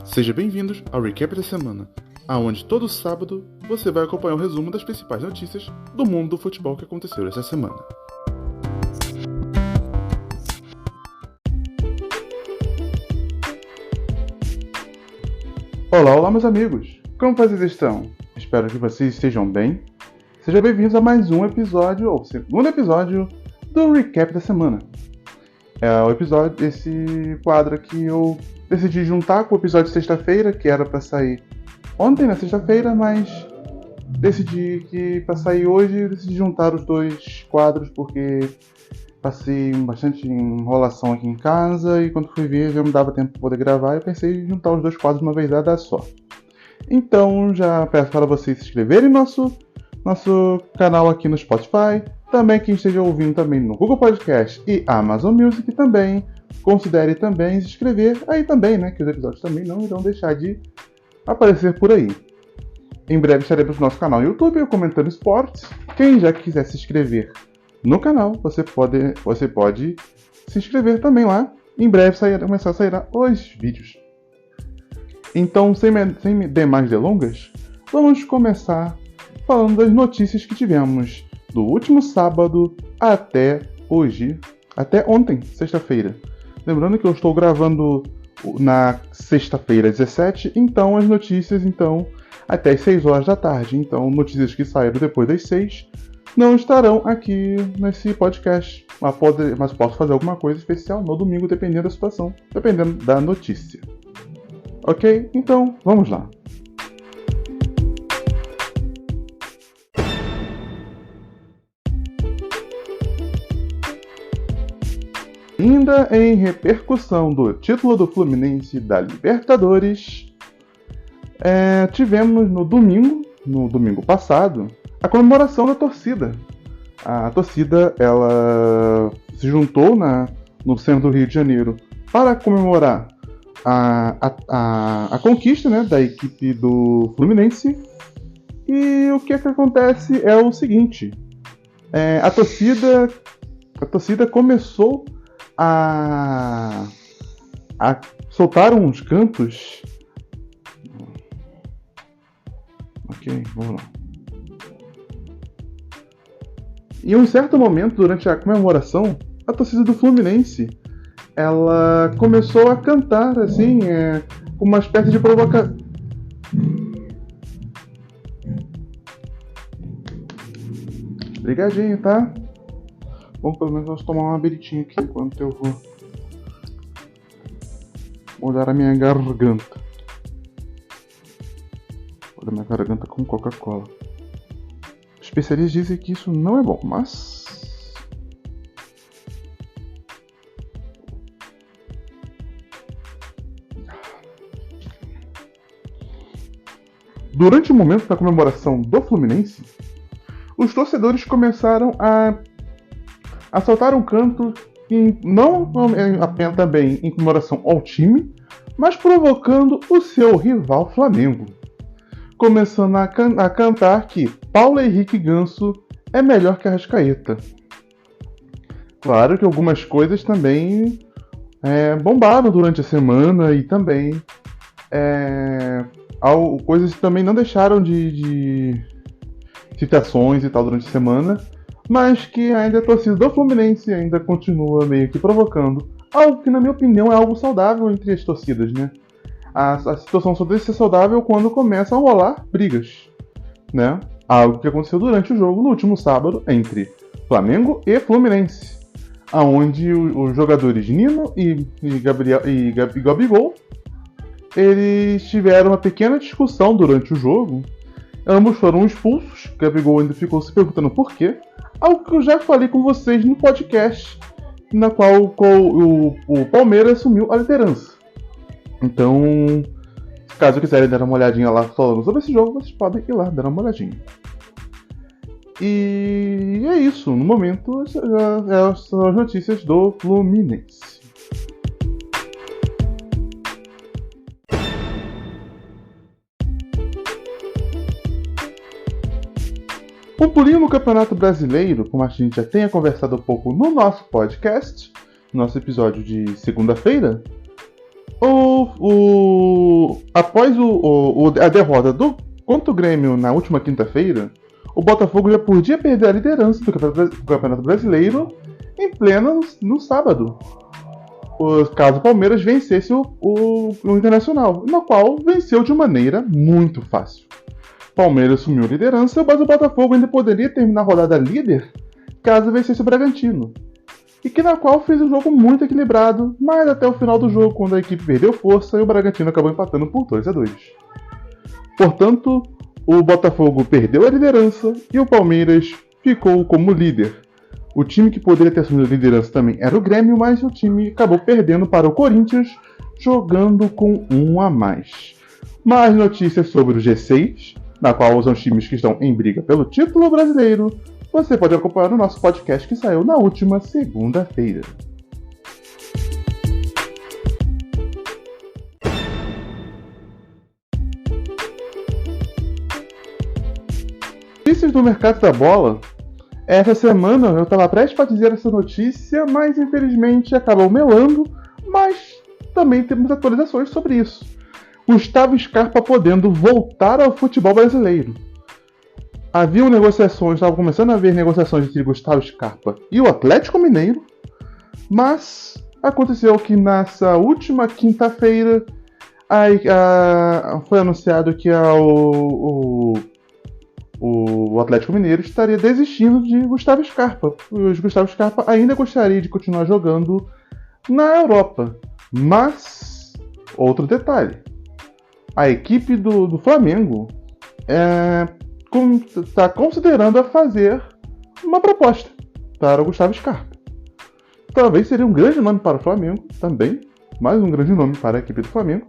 Sejam bem-vindos ao Recap da Semana, aonde todo sábado você vai acompanhar o resumo das principais notícias do mundo do futebol que aconteceu essa semana. Olá meus amigos! Como vocês estão? Espero que vocês estejam bem. Sejam bem-vindos a mais um episódio, ou segundo episódio, do Recap da Semana. É o episódio, esse quadro que eu decidi juntar com o episódio de sexta-feira, que era para sair ontem na sexta-feira, mas decidi que para sair hoje, eu decidi juntar os dois quadros, porque passei bastante enrolação aqui em casa e quando fui ver já não dava tempo para poder gravar, eu pensei em juntar os dois quadros de uma vez dada só. Então já peço para vocês se inscreverem no nosso canal aqui no Spotify, também quem esteja ouvindo também no Google Podcast e Amazon Music também, considere também se inscrever aí também, né, que os episódios também não irão deixar de aparecer por aí. Em breve estaremos no nosso canal no YouTube, comentando esportes. Quem já quiser se inscrever no canal, você pode se inscrever também lá. Em breve começar a sair os vídeos. Então, sem mais delongas, vamos começar falando das notícias que tivemos do último sábado até hoje, até ontem, sexta-feira. Lembrando que eu estou gravando na sexta-feira 17, então as notícias até as 6 horas da tarde. Então, notícias que saíram depois das 6 não estarão aqui nesse podcast, mas posso fazer alguma coisa especial no domingo, dependendo da situação, dependendo da notícia. Ok? Então, vamos lá. Ainda em repercussão do título do Fluminense da Libertadores, tivemos no domingo passado, a comemoração da torcida. A torcida ela se juntou no centro do Rio de Janeiro para comemorar a conquista, né, da equipe do Fluminense. E o que acontece é o seguinte: a torcida começou a soltar uns cantos. Ok, vamos lá. Em um certo momento, durante a comemoração, a torcida do Fluminense ela começou a cantar assim, com uma espécie de provocação. Obrigadinho, tá? Bom, pelo menos vou tomar uma beritinha aqui enquanto eu vou molhar a minha garganta. Molhar minha garganta com Coca-Cola. Especialistas dizem que isso não é bom, mas... Durante o momento da comemoração do Fluminense, os torcedores começaram a soltar um canto não apenas também em comemoração ao time, mas provocando o seu rival Flamengo, começando a cantar que Paulo Henrique Ganso é melhor que Arrascaeta. Claro que algumas coisas também bombaram durante a semana e também coisas que também não deixaram de citações e tal durante a semana, mas que ainda a torcida do Fluminense ainda continua meio que provocando algo que, na minha opinião, é algo saudável entre as torcidas, né? A situação só deve ser saudável quando começam a rolar brigas, né? Algo que aconteceu durante o jogo no último sábado entre Flamengo e Fluminense, aonde os jogadores Nino e Gabigol eles tiveram uma pequena discussão durante o jogo. Ambos foram expulsos. Gabigol ainda ficou se perguntando por quê. Algo que eu já falei com vocês no podcast, na qual o Palmeiras assumiu a liderança. Então, caso quiserem dar uma olhadinha lá falando sobre esse jogo, vocês podem ir lá dar uma olhadinha. E é isso. No momento, são as notícias do Fluminense. Um pulinho no Campeonato Brasileiro, como a gente já tenha conversado um pouco no nosso podcast, no nosso episódio de segunda-feira, Após a derrota contra o Grêmio na última quinta-feira, o Botafogo já podia perder a liderança do Campeonato Brasileiro em pleno no sábado, caso o Palmeiras vencesse o Internacional, no qual venceu de maneira muito fácil. Palmeiras assumiu a liderança, mas o Botafogo ainda poderia terminar a rodada líder caso vencesse o Bragantino, e que na qual fez um jogo muito equilibrado, mas até o final do jogo, quando a equipe perdeu força, e o Bragantino acabou empatando por 2-2. Portanto, o Botafogo perdeu a liderança e o Palmeiras ficou como líder. O time que poderia ter assumido a liderança também era o Grêmio, mas o time acabou perdendo para o Corinthians, jogando com um a mais. Mais notícias sobre o G6, na qual são os times que estão em briga pelo título brasileiro, você pode acompanhar no nosso podcast que saiu na última segunda-feira. Notícias do mercado da bola. Essa semana eu estava prestes para dizer essa notícia, mas infelizmente acabou melando, mas também temos atualizações sobre isso. Gustavo Scarpa podendo voltar ao futebol brasileiro. Haviam negociações, estava começando a haver negociações entre Gustavo Scarpa e o Atlético Mineiro, mas aconteceu que nessa última quinta-feira foi anunciado que o Atlético Mineiro estaria desistindo de Gustavo Scarpa. O Gustavo Scarpa ainda gostaria de continuar jogando na Europa, mas outro detalhe, a equipe do Flamengo está considerando a fazer uma proposta para o Gustavo Scarpa. Talvez seria um grande nome para o Flamengo também, mais um grande nome para a equipe do Flamengo,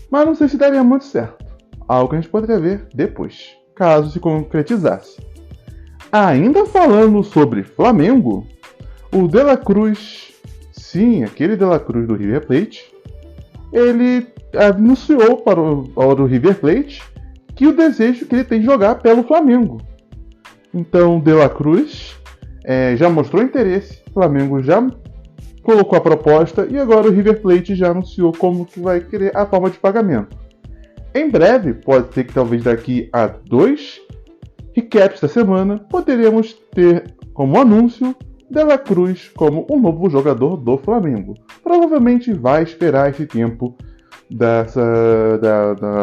mas não sei se daria muito certo. Algo que a gente poderia ver depois, caso se concretizasse. Ainda falando sobre Flamengo, o De La Cruz, sim, aquele De La Cruz do River Plate, ele anunciou para o River Plate que o desejo que ele tem de jogar pelo Flamengo. Então, De La Cruz já mostrou interesse, o Flamengo já colocou a proposta e agora o River Plate já anunciou como que vai querer a forma de pagamento. Em breve, pode ser que talvez daqui a 2 recaps da semana, poderemos ter como anúncio De La Cruz como um novo jogador do Flamengo. Provavelmente vai esperar esse tempo da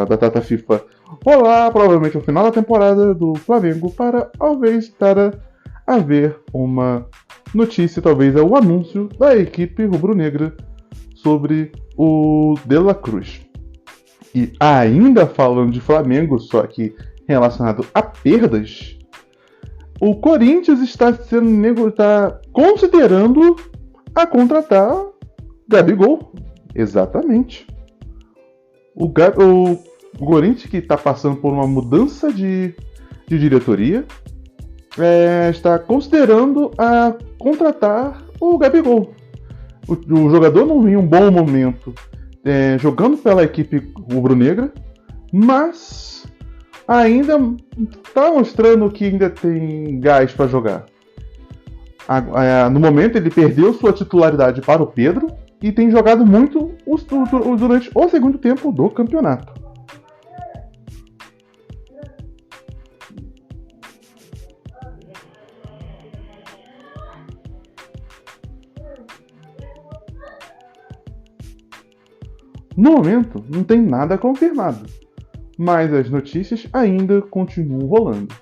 data FIFA rolar, provavelmente no final da temporada do Flamengo, para talvez estar a ver uma notícia, talvez o anúncio da equipe rubro-negra sobre o De La Cruz. E ainda falando de Flamengo, só que relacionado a perdas, o Corinthians está considerando a contratar Gabigol. Exatamente. O Corinthians, que está passando por uma mudança de diretoria, está considerando a contratar o Gabigol. O jogador não vinha um bom momento jogando pela equipe rubro-negra, mas ainda está mostrando que ainda tem gás para jogar. No momento ele perdeu sua titularidade para o Pedro e tem jogado muito durante o segundo tempo do campeonato. No momento, não tem nada confirmado, mas as notícias ainda continuam rolando.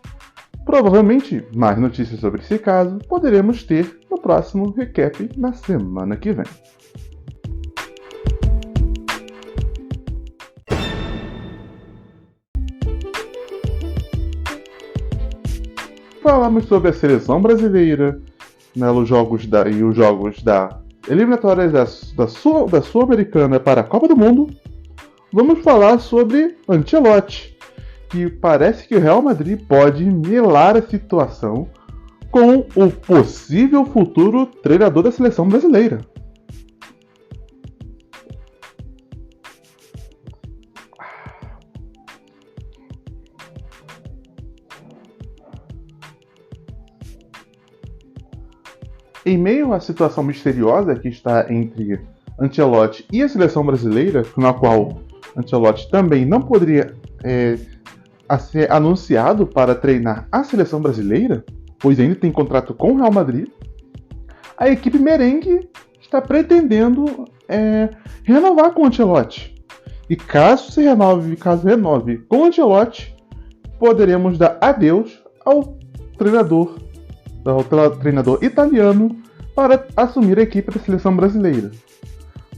Provavelmente, mais notícias sobre esse caso poderemos ter no próximo recap na semana que vem. Falamos sobre a seleção brasileira, os jogos da eliminatórias da Sul-Americana para a Copa do Mundo. Vamos falar sobre Ancelotti, que parece que o Real Madrid pode melar a situação com o possível futuro treinador da seleção brasileira. Em meio à situação misteriosa que está entre Ancelotti e a seleção brasileira, na qual Ancelotti também não poderia ser anunciado para treinar a seleção brasileira, pois ainda tem contrato com o Real Madrid, a equipe merengue está pretendendo renovar com o Ancelotti. E caso renove com o Ancelotti, poderemos dar adeus ao treinador italiano para assumir a equipe da seleção brasileira.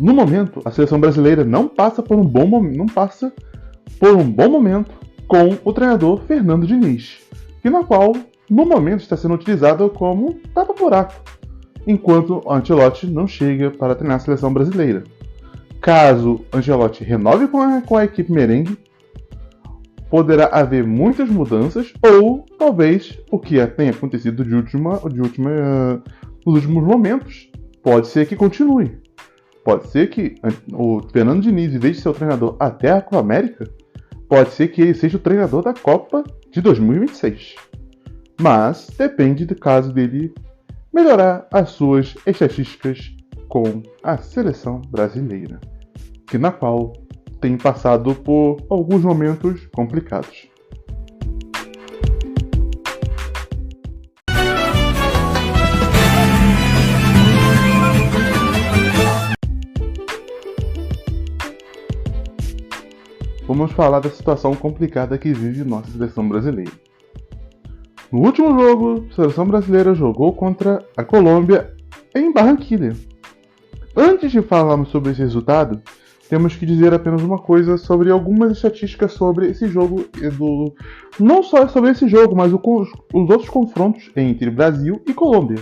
No momento, a seleção brasileira não passa por um bom momento com o treinador Fernando Diniz, na qual, no momento, está sendo utilizado como tapa-buraco, enquanto Ancelotti não chega para treinar a seleção brasileira. Caso Ancelotti renove com a equipe merengue, poderá haver muitas mudanças, ou talvez o que tenha acontecido nos últimos momentos. Pode ser que continue. Pode ser que o Fernando Diniz, em vez de ser o treinador até a Copa América, pode ser que ele seja o treinador da Copa de 2026. Mas depende do caso dele melhorar as suas estatísticas com a seleção brasileira, na qual tem passado por alguns momentos complicados. Vamos falar da situação complicada que vive nossa seleção brasileira. No último jogo, a seleção brasileira jogou contra a Colômbia em Barranquilla. Antes de falarmos sobre esse resultado, temos que dizer apenas uma coisa sobre algumas estatísticas sobre esse jogo, não só sobre esse jogo, mas os outros confrontos entre Brasil e Colômbia.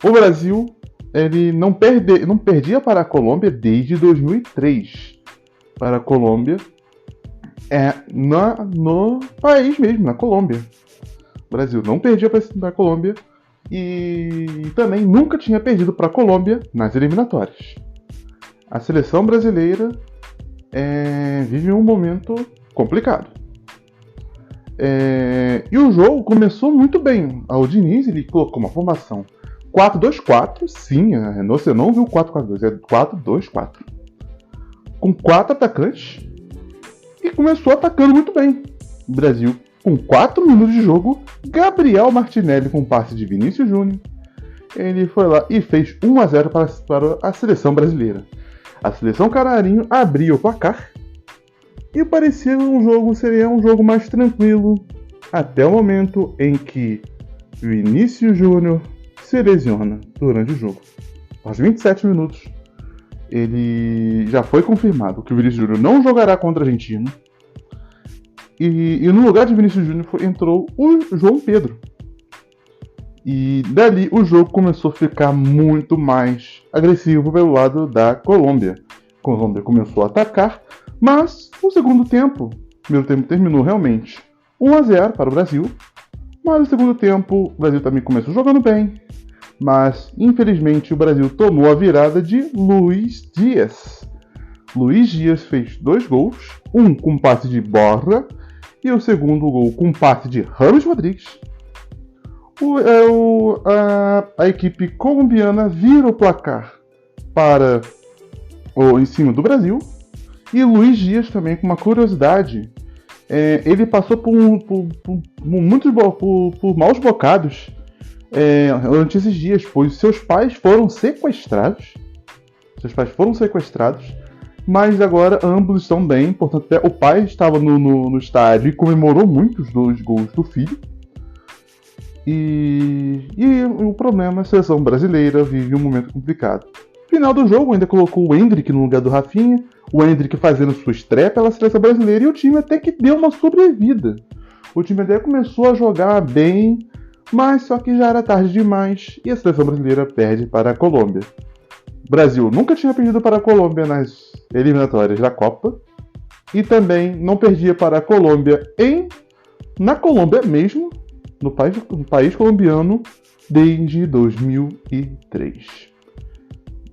O Brasil ele não perdia para a Colômbia desde 2003. Para a Colômbia, no país mesmo, na Colômbia. O Brasil não perdia para a Colômbia e também nunca tinha perdido para a Colômbia nas eliminatórias. A seleção brasileira vive um momento complicado. E o jogo começou muito bem. O Diniz ele colocou uma formação 4-2-4. Sim, você não viu 4-4-2, é 4-2-4. Com 4 atacantes. E começou atacando muito bem. O Brasil, com 4 minutos de jogo, Gabriel Martinelli com passe de Vinícius Júnior. Ele foi lá e fez 1-0 para a seleção brasileira. A seleção canarinho abriu o placar e parecia seria um jogo mais tranquilo até o momento em que Vinícius Júnior se lesiona durante o jogo. Aos 27 minutos, ele já foi confirmado que o Vinícius Júnior não jogará contra a Argentina e no lugar de Vinícius Júnior entrou o João Pedro. E dali o jogo começou a ficar muito mais agressivo pelo lado da Colômbia. A Colômbia começou a atacar, mas o primeiro tempo terminou realmente 1-0 para o Brasil. Mas no segundo tempo o Brasil também começou jogando bem. Mas infelizmente o Brasil tomou a virada de Luiz Dias. Luiz Dias fez 2 gols, um com passe de Borja e o segundo gol com passe de James Rodrigues. A equipe colombiana vira o placar em cima do Brasil. E Luiz Dias também, com uma curiosidade, ele passou por maus bocados durante esses dias, pois seus pais foram sequestrados. Mas agora ambos estão bem, portanto o pai estava no estádio e comemorou muito os 2 gols do filho. E o problema é a seleção brasileira vive um momento complicado. Final do jogo ainda colocou o Endrick no lugar do Rafinha, o Endrick fazendo sua estreia pela seleção brasileira, e o time até que deu uma sobrevida. O time até começou a jogar bem, mas só que já era tarde demais e a seleção brasileira perde para a Colômbia. O Brasil nunca tinha perdido para a Colômbia nas eliminatórias da Copa e também não perdia para a Colômbia na Colômbia mesmo, no país colombiano, desde 2003.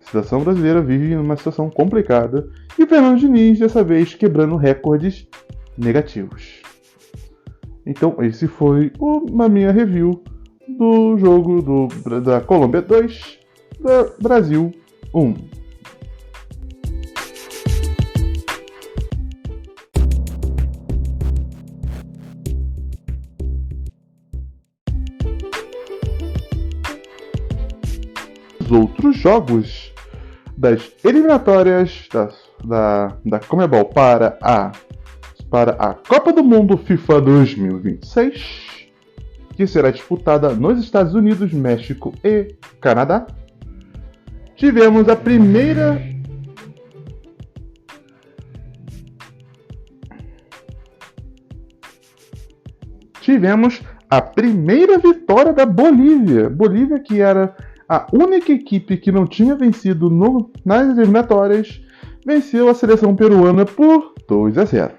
A seleção brasileira vive numa situação complicada e Fernando Diniz, dessa vez, quebrando recordes negativos. Então, esse foi a minha review do jogo da Colômbia 2, Brasil 1. jogos das eliminatórias da Conmebol para a Copa do Mundo FIFA 2026, que será disputada nos Estados Unidos, México e Canadá. Tivemos a primeira vitória da Bolívia. Bolívia, que era a única equipe que não tinha vencido nas eliminatórias, venceu a seleção peruana por 2-0.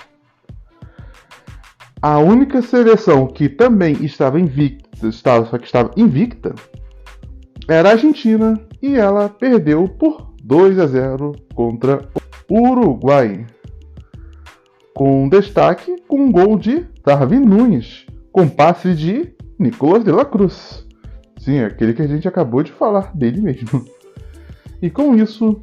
A única seleção que também estava invicta era a Argentina, e ela perdeu por 2-0 contra o Uruguai, com destaque com um gol de Darwin Núñez, com passe de Nicolás de la Cruz. Sim, aquele que a gente acabou de falar dele mesmo. E com isso,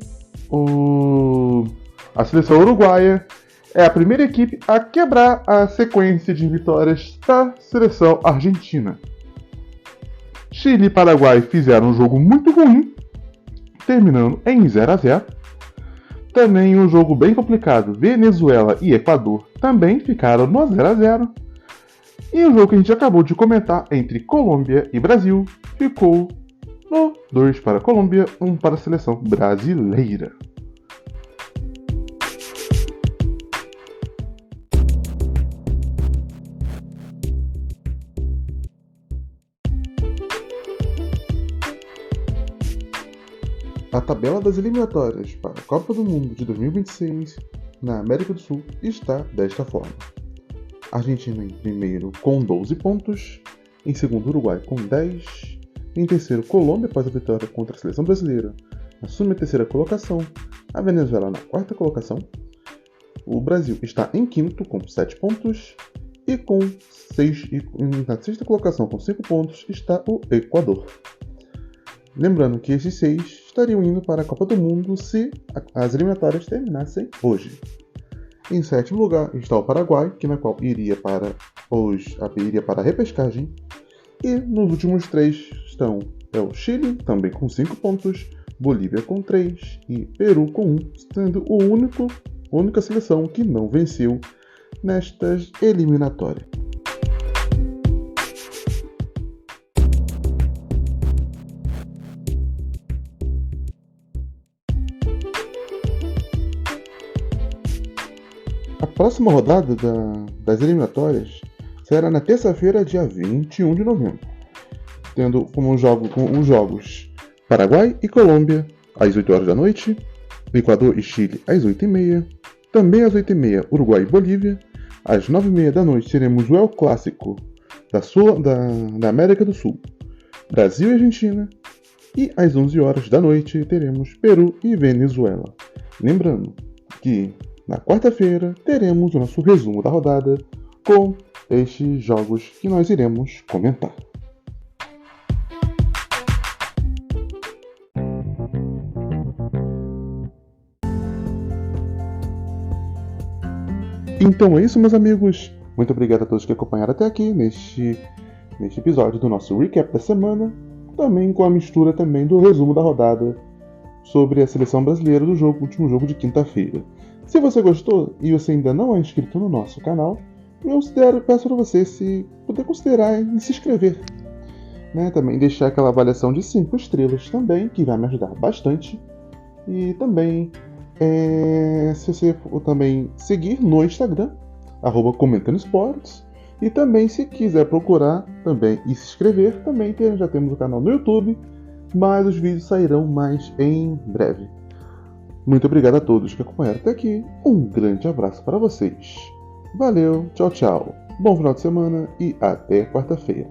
a seleção uruguaia é a primeira equipe a quebrar a sequência de vitórias da seleção argentina. Chile e Paraguai fizeram um jogo muito ruim, terminando em 0-0. Também um jogo bem complicado, Venezuela e Equador também ficaram no 0-0. E o jogo que a gente acabou de comentar entre Colômbia e Brasil ficou no 2 para a Colômbia, 1 para a seleção brasileira. A tabela das eliminatórias para a Copa do Mundo de 2026 na América do Sul está desta forma: Argentina em primeiro com 12 pontos, em segundo Uruguai com 10, em terceiro Colômbia após a vitória contra a seleção brasileira assume a terceira colocação, a Venezuela na quarta colocação, o Brasil está em quinto com 7 pontos e na sexta colocação com 5 pontos está o Equador. Lembrando que esses 6 estariam indo para a Copa do Mundo se as eliminatórias terminassem hoje. Em sétimo lugar está o Paraguai, na qual iria para a repescagem. E nos últimos 3 estão o Chile, também com 5 pontos, Bolívia com 3 e Peru com 1, sendo a única seleção que não venceu nestas eliminatórias. A próxima rodada das eliminatórias será na terça-feira, dia 21 de novembro, tendo como os jogos Paraguai e Colômbia às 8 horas da noite, Equador e Chile às 8h30, também às 8h30 Uruguai e Bolívia, às 9h30 da noite teremos o El Clássico da América do Sul, Brasil e Argentina, e às 11 horas da noite teremos Peru e Venezuela. Lembrando que na quarta-feira teremos o nosso resumo da rodada com estes jogos que nós iremos comentar. Então é isso, meus amigos. Muito obrigado a todos que acompanharam até aqui neste episódio do nosso recap da semana, também com a mistura também do resumo da rodada sobre a seleção brasileira do último jogo de quinta-feira. Se você gostou e você ainda não é inscrito no nosso canal, peço para você se puder considerar em se inscrever. Também deixar aquela avaliação de 5 estrelas também, que vai me ajudar bastante. E também, se você for também seguir no Instagram, @comentanesportes. E também, se quiser procurar também e se inscrever, também já temos o canal no YouTube, mas os vídeos sairão mais em breve. Muito obrigado a todos que acompanharam até aqui. Um grande abraço para vocês. Valeu, tchau, tchau. Bom final de semana e até quarta-feira.